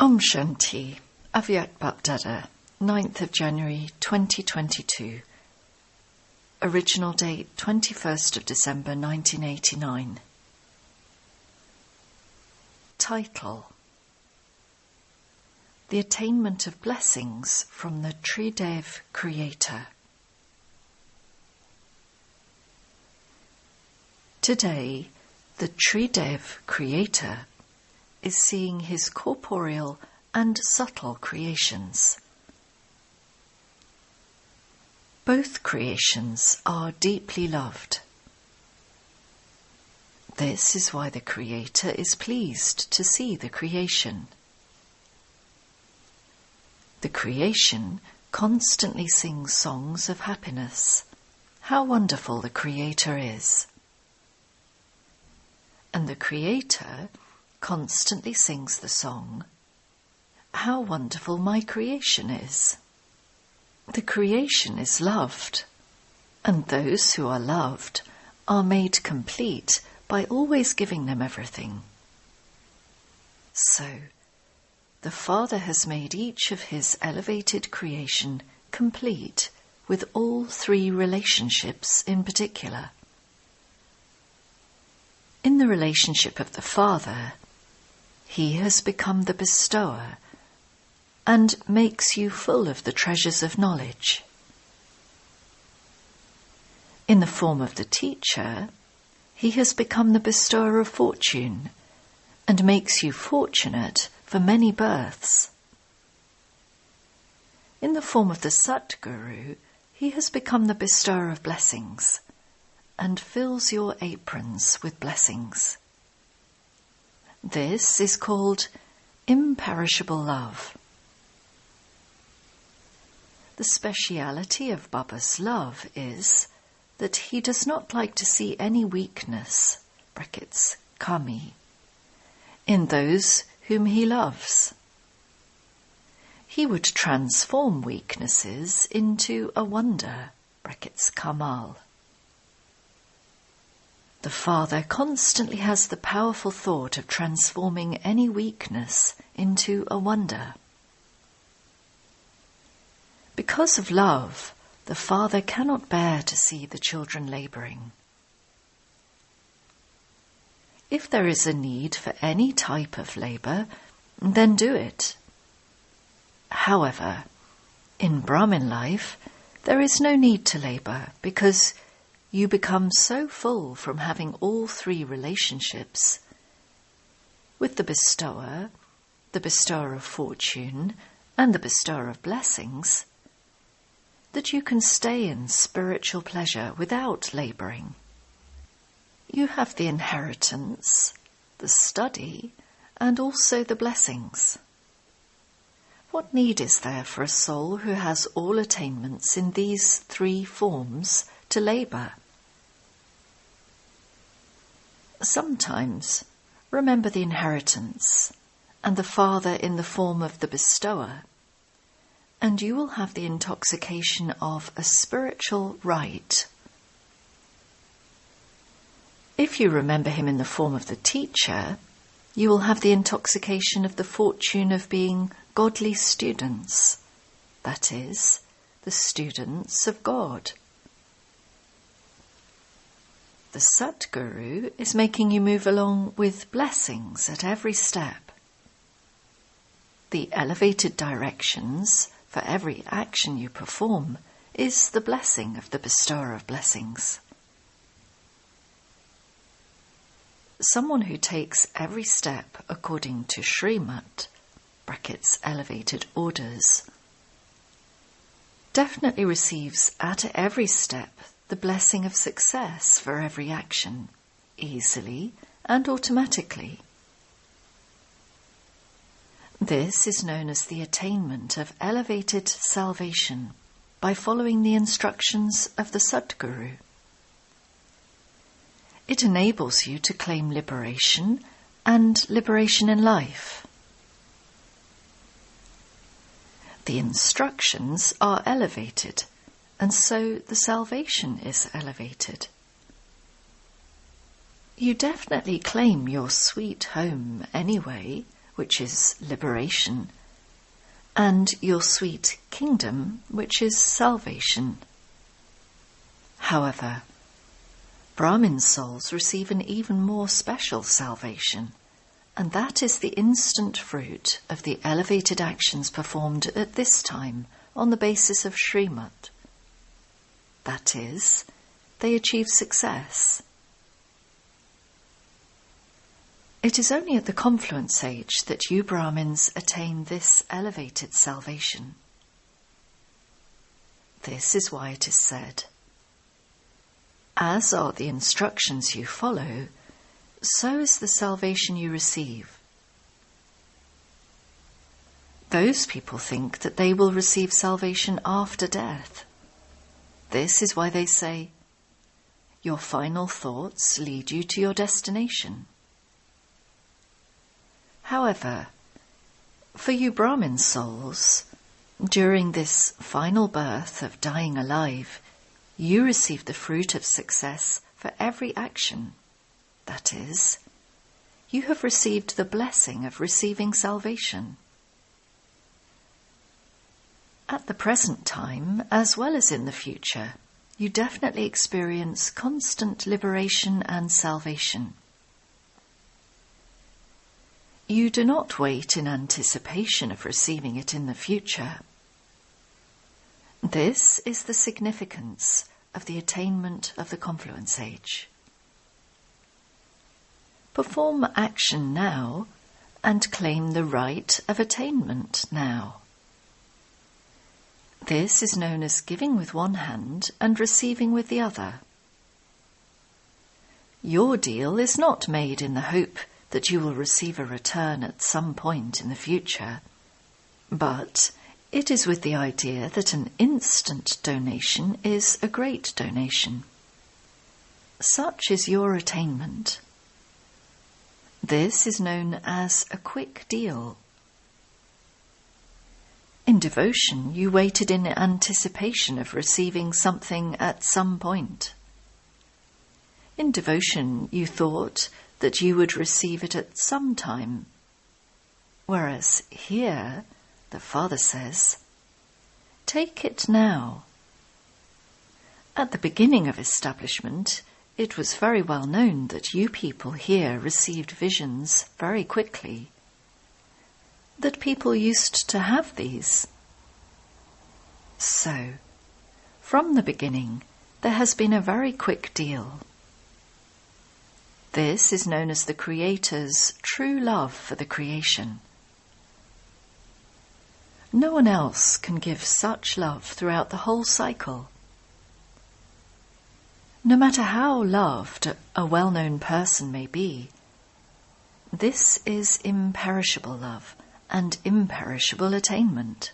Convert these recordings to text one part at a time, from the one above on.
Om Shanti, Avyat Bapdada, 9th of January 2022. Original date 21st of December 1989. Title: The Attainment of Blessings from the Tridev Creator. Today, the Tridev Creator is seeing his corporeal and subtle creations. Both creations are deeply loved. This is why the Creator is pleased to see the creation. The creation constantly sings songs of happiness. How wonderful the Creator is! And the Creator constantly sings the song, how wonderful my creation is. The creation is loved, and those who are loved are made complete by always giving them everything. So, the Father has made each of his elevated creation complete with all three relationships in particular. In the relationship of the Father, he has become the bestower and makes you full of the treasures of knowledge. In the form of the teacher, he has become the bestower of fortune and makes you fortunate for many births. In the form of the Satguru, he has become the bestower of blessings and fills your aprons with blessings. This is called imperishable love. The speciality of Baba's love is that he does not like to see any weakness, brackets, kami, in those whom he loves. He would transform weaknesses into a wonder, brackets, kamal. The Father constantly has the powerful thought of transforming any weakness into a wonder. Because of love, the Father cannot bear to see the children labouring. If there is a need for any type of labour, then do it. However, in Brahmin life, there is no need to labour because you become so full from having all three relationships with the bestower of fortune, and the bestower of blessings, that you can stay in spiritual pleasure without labouring. You have the inheritance, the study, and also the blessings. What need is there for a soul who has all attainments in these three forms to labour? Sometimes remember the inheritance and the Father in the form of the bestower, and you will have the intoxication of a spiritual right. If you remember him in the form of the teacher, you will have the intoxication of the fortune of being godly students, that is, the students of God. The Satguru is making you move along with blessings at every step. The elevated directions for every action you perform is the blessing of the bestower of blessings. Someone who takes every step according to Srimat, brackets, elevated orders, definitely receives at every step the blessing of success for every action, easily and automatically. This is known as the attainment of elevated salvation by following the instructions of the Sadguru. It enables you to claim liberation and liberation in life. The instructions are elevated, and so the salvation is elevated. You definitely claim your sweet home anyway which is liberation, and your sweet kingdom, which is salvation. However, Brahmin souls receive an even more special salvation, and that is the instant fruit of the elevated actions performed at this time on the basis of Srimad. That is, they achieve success. It is only at the confluence age that you Brahmins attain this elevated salvation. This is why it is said, as are the instructions you follow, so is the salvation you receive. Those people think that they will receive salvation after death. This is why they say, your final thoughts lead you to your destination. However, for you Brahmin souls, during this final birth of dying alive, you receive the fruit of success for every action. That is, you have received the blessing of receiving salvation. At the present time, as well as in the future, you definitely experience constant liberation and salvation. You do not wait in anticipation of receiving it in the future. This is the significance of the attainment of the confluence age. Perform action now and claim the right of attainment now. This is known as giving with one hand and receiving with the other. Your deal is not made in the hope that you will receive a return at some point in the future, but it is with the idea that an instant donation is a great donation. Such is your attainment. This is known as a quick deal. In devotion, you waited in anticipation of receiving something at some point. In devotion, you thought that you would receive it at some time. Whereas here, the Father says, take it now. At the beginning of establishment, it was very well known that you people here received visions very quickly, that people used to have these. So, from the beginning, there has been a very quick deal. This is known as the Creator's true love for the creation. No one else can give such love throughout the whole cycle. No matter how loved a well-known person may be, this is imperishable love and imperishable attainment.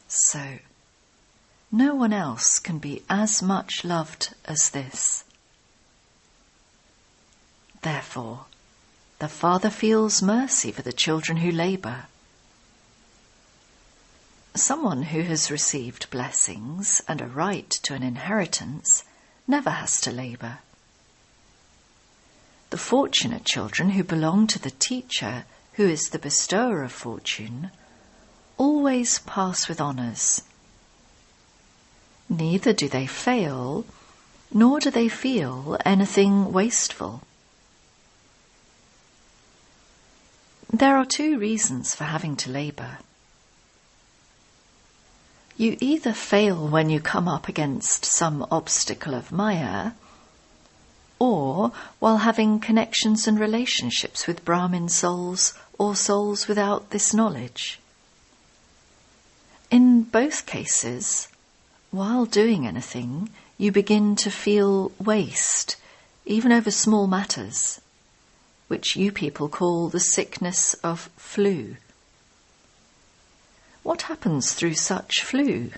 So, no one else can be as much loved as this. Therefore, the Father feels mercy for the children who labour. Someone who has received blessings and a right to an inheritance never has to labour. The fortunate children who belong to the teacher, who is the bestower of fortune, always pass with honours. Neither do they fail, nor do they feel anything wasteful. There are two reasons for having to labour. You either fail when you come up against some obstacle of Maya, or while having connections and relationships with Brahmin souls or souls without this knowledge. In both cases, while doing anything, you begin to feel waste, even over small matters, which you people call the sickness of flu. What happens through such flu?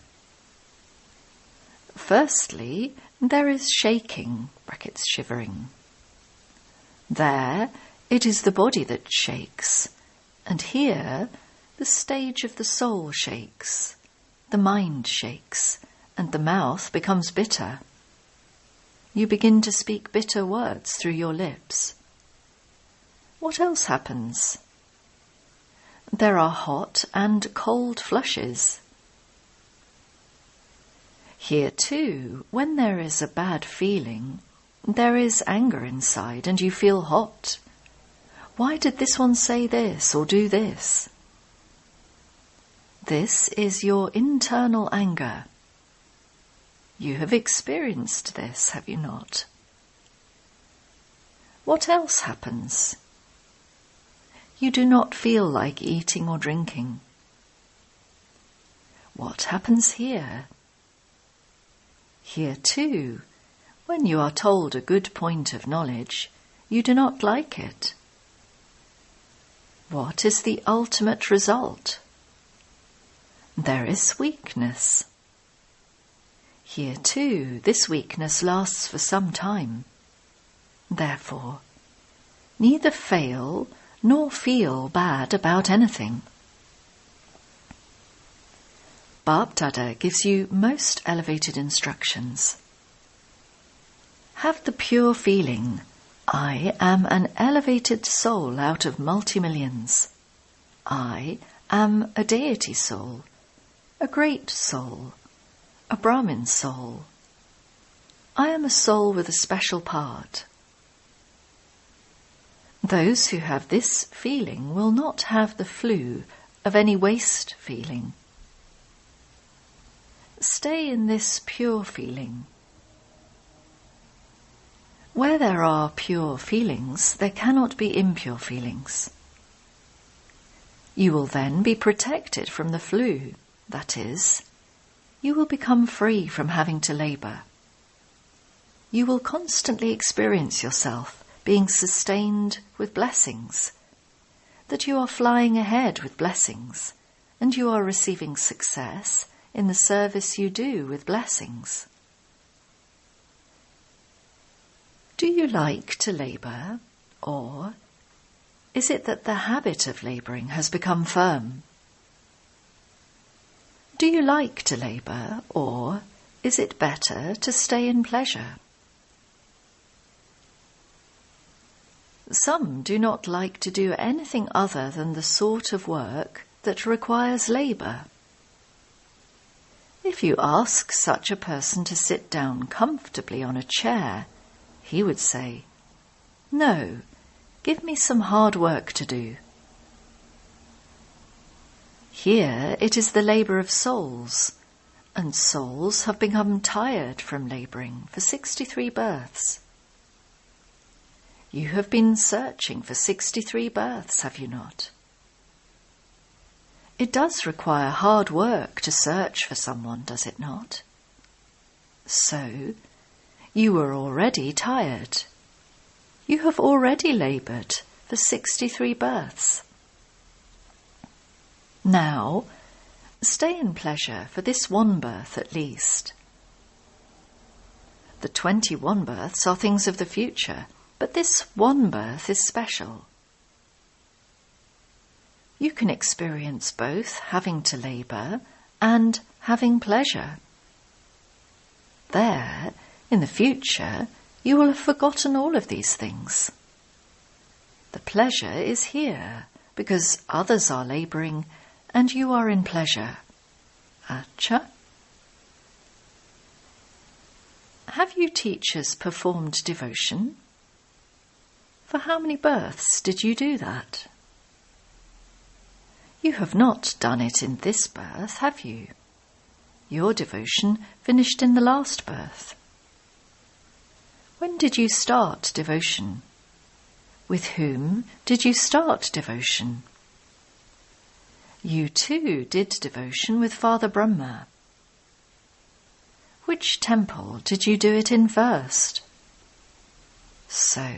Firstly, there is shaking, brackets shivering. There, it is the body that shakes, and here, the stage of the soul shakes, the mind shakes, and the mouth becomes bitter. You begin to speak bitter words through your lips. What else happens? There are hot and cold flushes. Here too, when there is a bad feeling, there is anger inside and you feel hot. Why did this one say this or do this? This is your internal anger. You have experienced this, have you not? What else happens? You do not feel like eating or drinking. What happens here? Here too, when you are told a good point of knowledge, you do not like it. What is the ultimate result? There is weakness. Here too, this weakness lasts for some time. Therefore, neither fail nor feel bad about anything. Bab-Dada gives you most elevated instructions. Have the pure feeling, I am an elevated soul out of multi-millions. I am a deity soul, a great soul, a Brahmin soul. I am a soul with a special part. Those who have this feeling will not have the flu of any waste feeling. Stay in this pure feeling. Where there are pure feelings, there cannot be impure feelings. You will then be protected from the flu, that is, you will become free from having to labour. You will constantly experience yourself being sustained with blessings, that you are flying ahead with blessings, and you are receiving success in the service you do with blessings. Do you like to labour, or is it that the habit of labouring has become firm? Do you like to labour, or is it better to stay in pleasure? Some do not like to do anything other than the sort of work that requires labour. If you ask such a person to sit down comfortably on a chair, he would say, "No, give me some hard work to do." Here it is the labour of souls, and souls have become tired from labouring for 63 births. You have been searching for 63 births, have you not? It does require hard work to search for someone, does it not? So, you were already tired. You have already laboured for 63 births. Now, stay in pleasure for this one birth at least. The 21 births are things of the future, but this one birth is special. You can experience both having to labour and having pleasure. There, in the future, you will have forgotten all of these things. The pleasure is here, because others are labouring and you are in pleasure. Acha? Have you teachers performed devotion? For how many births did you do that? You have not done it in this birth, have you? Your devotion finished in the last birth. When did you start devotion? With whom did you start devotion? You too did devotion with Father Brahma. Which temple did you do it in first? So,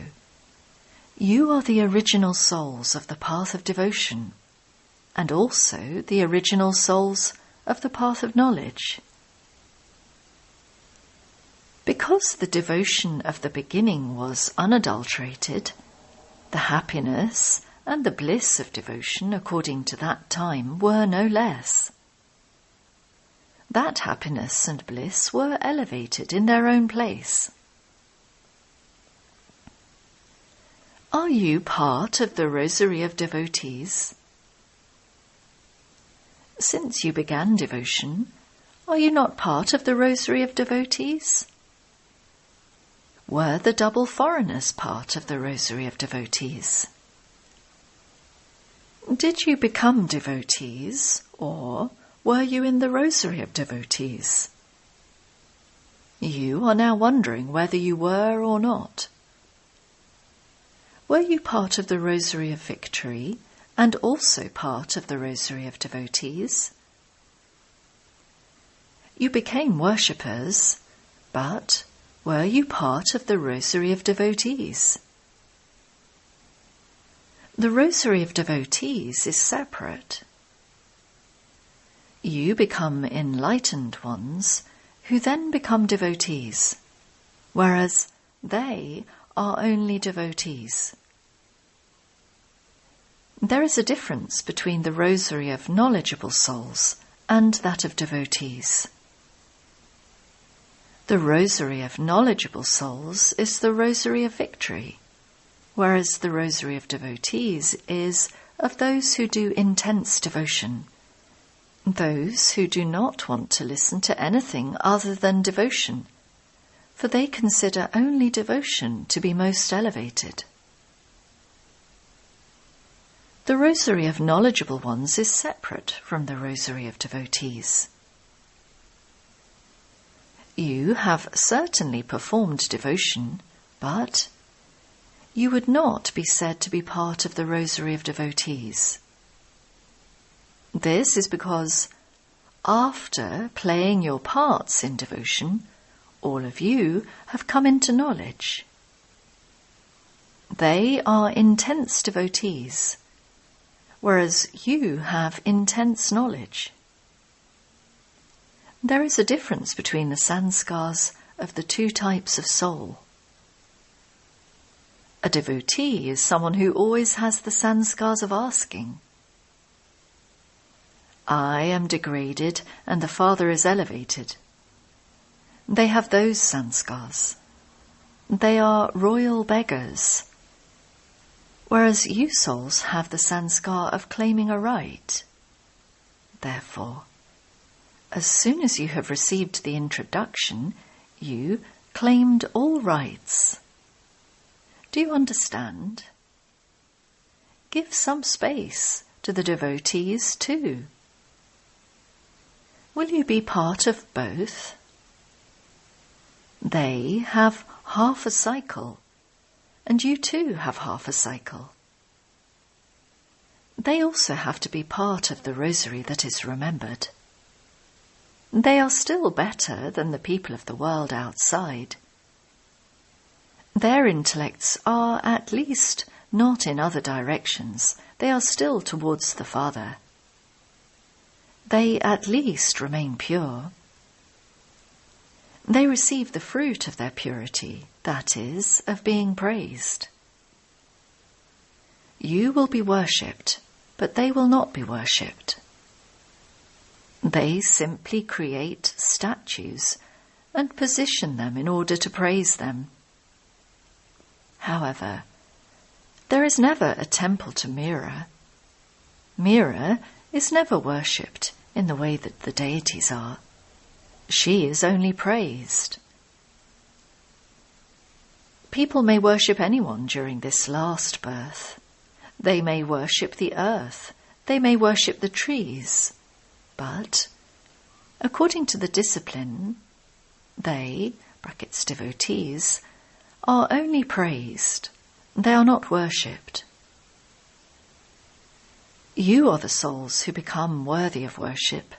you are the original souls of the path of devotion, and also the original souls of the path of knowledge. Because the devotion of the beginning was unadulterated, the happiness and the bliss of devotion according to that time were no less. That happiness and bliss were elevated in their own place. Are you part of the rosary of devotees? since you began devotion, are you not part of the rosary of devotees? Were the double foreigners part of the rosary of devotees? Did you become devotees, or were you in the rosary of devotees? You are now wondering whether you were or not. Were you part of the rosary of victory and also part of the rosary of devotees? You became worshippers, but were you part of the rosary of devotees? The rosary of devotees is separate. You become enlightened ones who then become devotees, whereas they are only devotees. There is a difference between the rosary of knowledgeable souls and that of devotees. The rosary of knowledgeable souls is the rosary of victory, whereas the rosary of devotees is of those who do intense devotion, those who do not want to listen to anything other than devotion, for they consider only devotion to be most elevated. The rosary of knowledgeable ones is separate from the rosary of devotees. You have certainly performed devotion, but you would not be said to be part of the rosary of devotees. This is because after playing your parts in devotion, all of you have come into knowledge. They are intense devotees, whereas you have intense knowledge. There is a difference between the sanskars of the two types of soul. A devotee is someone who always has the sanskars of asking. I am degraded and the Father is elevated. They have those sanskars. They are royal beggars. Whereas you souls have the sanskar of claiming a right. Therefore, as soon as you have received the introduction, you claimed all rights. Do you understand? Give some space to the devotees too. Will you be part of both? They have half a cycle, and you too have half a cycle. They also have to be part of the rosary that is remembered. They are still better than the people of the world outside. Their intellects are at least not in other directions. They are still towards the Father. They at least remain pure. They receive the fruit of their purity, that is, of being praised. You will be worshipped, but they will not be worshipped. They simply create statues and position them in order to praise them. However, there is never a temple to Mira. Mira is never worshipped in the way that the deities are. She is only praised. People may worship anyone during this last birth. They may worship the earth. They may worship the trees. But, according to the discipline, they, brackets devotees, are only praised. They are not worshipped. You are the souls who become worthy of worship.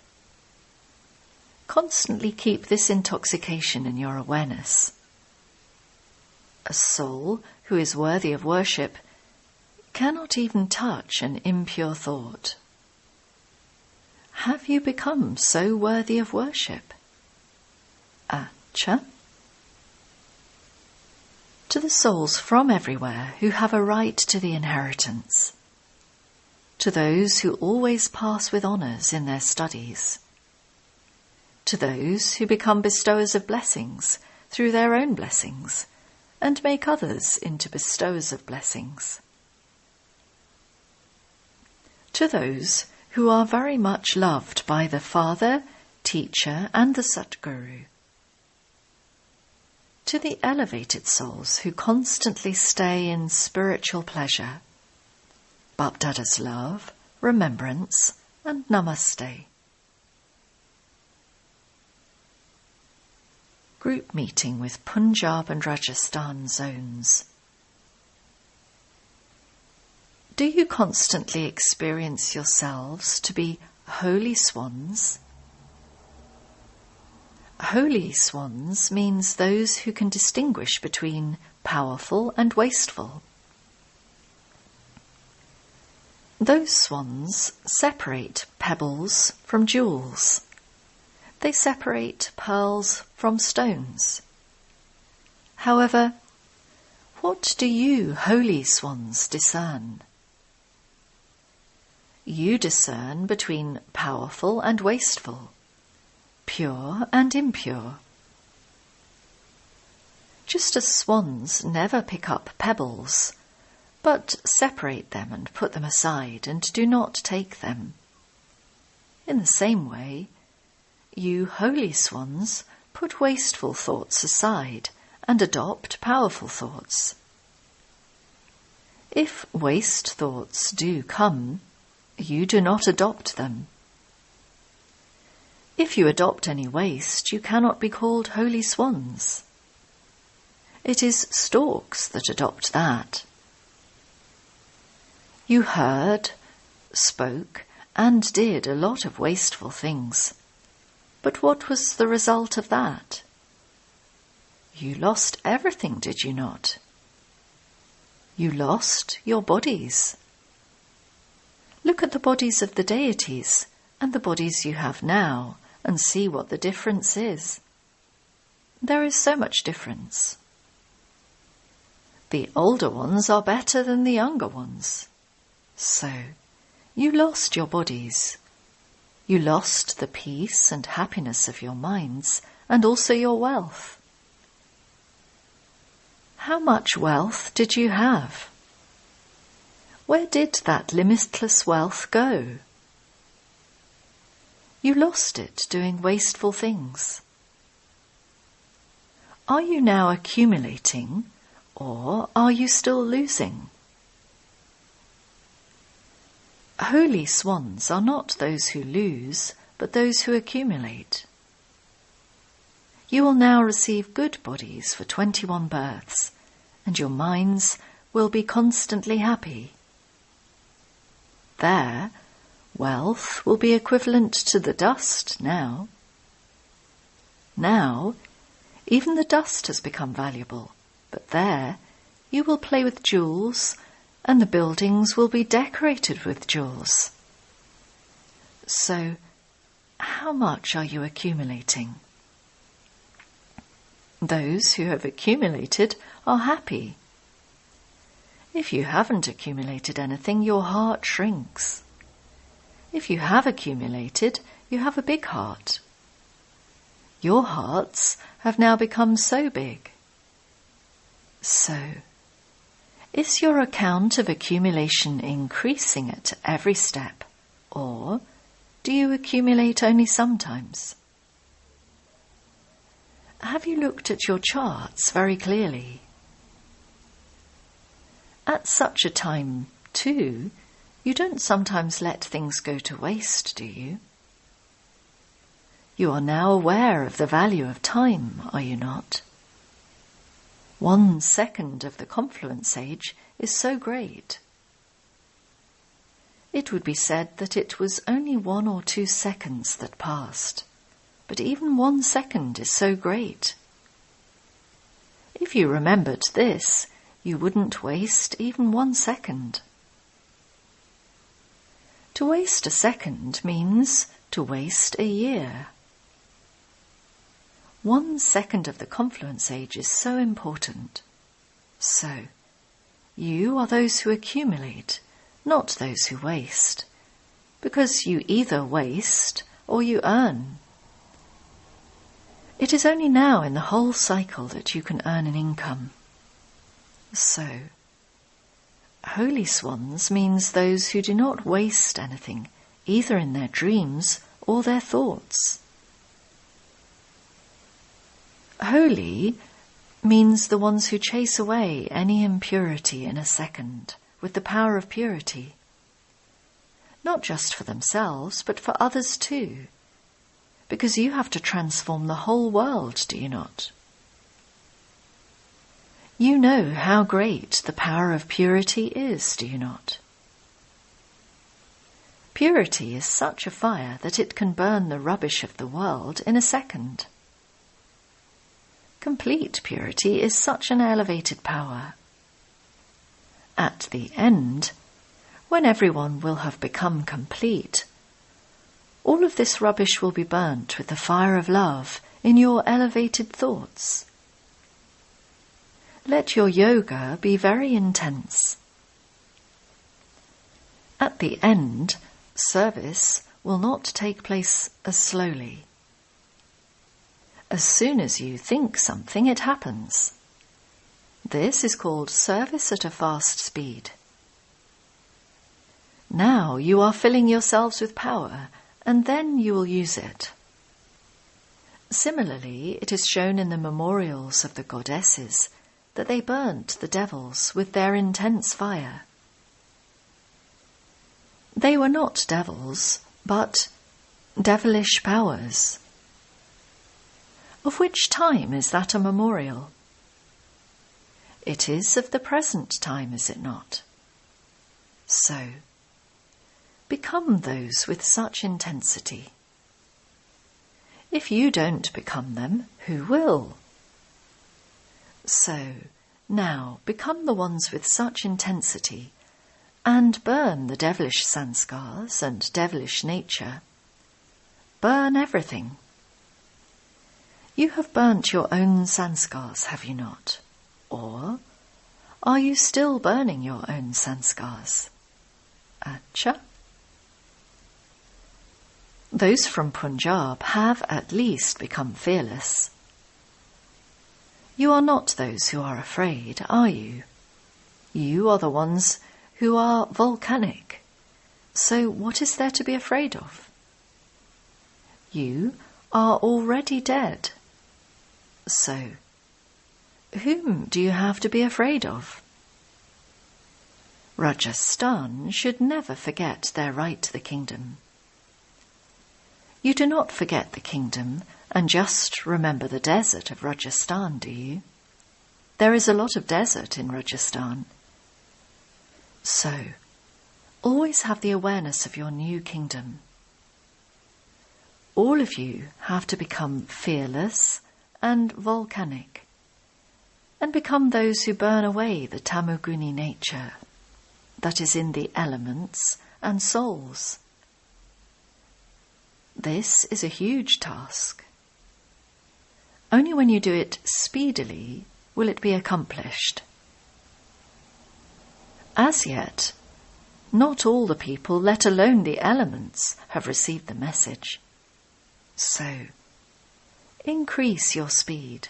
Constantly keep this intoxication in your awareness. A soul who is worthy of worship cannot even touch an impure thought. Have you become so worthy of worship? Acha. To the souls from everywhere who have a right to the inheritance. To those who always pass with honours in their studies. To those who become bestowers of blessings through their own blessings and make others into bestowers of blessings. To those who are very much loved by the Father, Teacher and the Satguru. To the elevated souls who constantly stay in spiritual pleasure, Bapdada's love, remembrance and namaste. Group meeting with Punjab and Rajasthan zones. Do you constantly experience yourselves to be holy swans? Holy swans means those who can distinguish between powerful and wasteful. Those swans separate pebbles from jewels. They separate pearls from stones. However, what do you holy swans discern? You discern between powerful and wasteful, pure and impure. Just as swans never pick up pebbles, but separate them and put them aside and do not take them, in the same way, you holy swans put wasteful thoughts aside and adopt powerful thoughts. If waste thoughts do come, you do not adopt them. If you adopt any waste, you cannot be called holy swans. It is storks that adopt that. You heard, spoke, and did a lot of wasteful things. But what was the result of that? You lost everything, did you not? You lost your bodies. Look at the bodies of the deities and the bodies you have now and see what the difference is. There is so much difference. The older ones are better than the younger ones. So, you lost your bodies. You lost the peace and happiness of your minds and also your wealth. How much wealth did you have? Where did that limitless wealth go? You lost it doing wasteful things. Are you now accumulating, or are you still losing? Holy swans are not those who lose, but those who accumulate. You will now receive good bodies for 21 births, and your minds will be constantly happy. There, wealth will be equivalent to the dust now. Now, even the dust has become valuable, but there you will play with jewels, and the buildings will be decorated with jewels. So, how much are you accumulating? Those who have accumulated are happy. If you haven't accumulated anything, your heart shrinks. If you have accumulated, you have a big heart. Your hearts have now become so big. So, is your account of accumulation increasing at every step, or do you accumulate only sometimes? Have you looked at your charts very clearly? At such a time, too, you don't sometimes let things go to waste, do you? You are now aware of the value of time, are you not? 1 second of the confluence age is so great. It would be said that it was only 1 or 2 seconds that passed, but even 1 second is so great. If you remembered this, you wouldn't waste even 1 second. To waste a second means to waste a year. 1 second of the confluence age is so important. So, you are those who accumulate, not those who waste, because you either waste or you earn. It is only now in the whole cycle that you can earn an income. So, holy swans means those who do not waste anything, either in their dreams or their thoughts. Holy means the ones who chase away any impurity in a second with the power of purity, not just for themselves, but for others too, because you have to transform the whole world, do you not? You know how great the power of purity is, do you not? Purity is such a fire that it can burn the rubbish of the world in a second. Complete purity is such an elevated power. At the end, when everyone will have become complete, all of this rubbish will be burnt with the fire of love in your elevated thoughts. Let your yoga be very intense. At the end, service will not take place as slowly. As soon as you think something, it happens. This is called service at a fast speed. Now you are filling yourselves with power, and then you will use it. Similarly, it is shown in the memorials of the goddesses that they burnt the devils with their intense fire. They were not devils, but devilish powers. Of which time is that a memorial? It is of the present time, is it not? So, become those with such intensity. If you don't become them, who will? So, now become the ones with such intensity and burn the devilish sanskars and devilish nature. Burn everything. You have burnt your own sanskars, have you not? Or are you still burning your own sanskars? Acha? Those from Punjab have at least become fearless. You are not those who are afraid, are you? You are the ones who are volcanic. So what is there to be afraid of? You are already dead. So, whom do you have to be afraid of? Rajasthan should never forget their right to the kingdom. You do not forget the kingdom and just remember the desert of Rajasthan, do you? There is a lot of desert in Rajasthan. So, always have the awareness of your new kingdom. All of you have to become fearless and volcanic, and become those who burn away the tamoguni nature that is in the elements and souls. This is a huge task. Only when you do it speedily will it be accomplished. As yet, not all the people, let alone the elements, have received the message. So, increase your speed.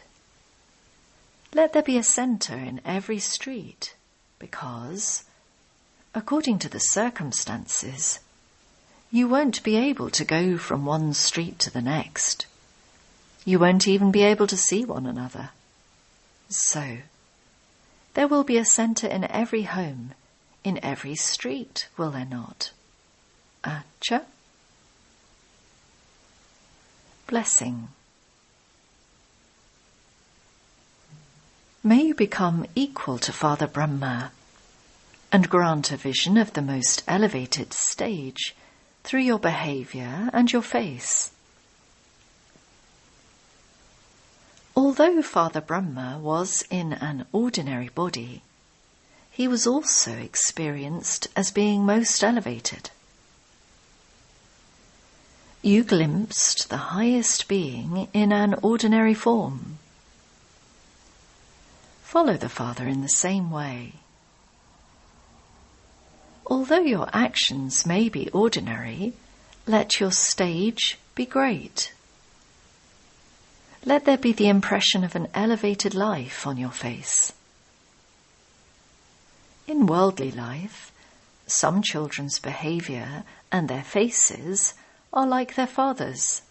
Let there be a centre in every street, because, according to the circumstances, you won't be able to go from one street to the next. You won't even be able to see one another. So, there will be a centre in every home, in every street, will there not? Acha? Blessing. May you become equal to Father Brahma and grant a vision of the most elevated stage through your behaviour and your face. Although Father Brahma was in an ordinary body, he was also experienced as being most elevated. You glimpsed the highest being in an ordinary form. Follow the Father in the same way. Although your actions may be ordinary, let your stage be great. Let there be the impression of an elevated life on your face. In worldly life, some children's behaviour and their faces are like their father's.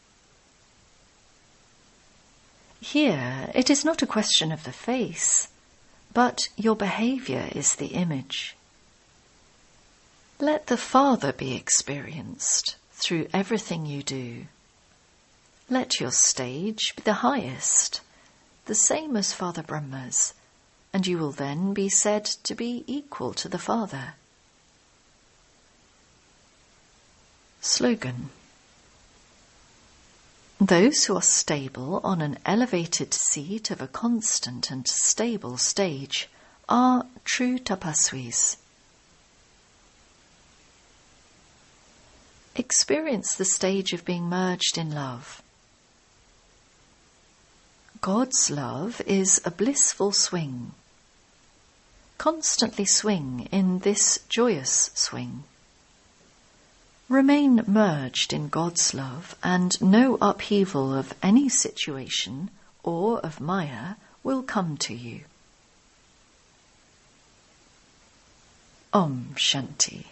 Here, it is not a question of the face, but your behaviour is the image. Let the Father be experienced through everything you do. Let your stage be the highest, the same as Father Brahma's, and you will then be said to be equal to the Father. Slogan: those who are stable on an elevated seat of a constant and stable stage are true tapasvis. Experience the stage of being merged in love. God's love is a blissful swing. Constantly swing in this joyous swing. Remain merged in God's love, and no upheaval of any situation or of Maya will come to you. Om Shanti.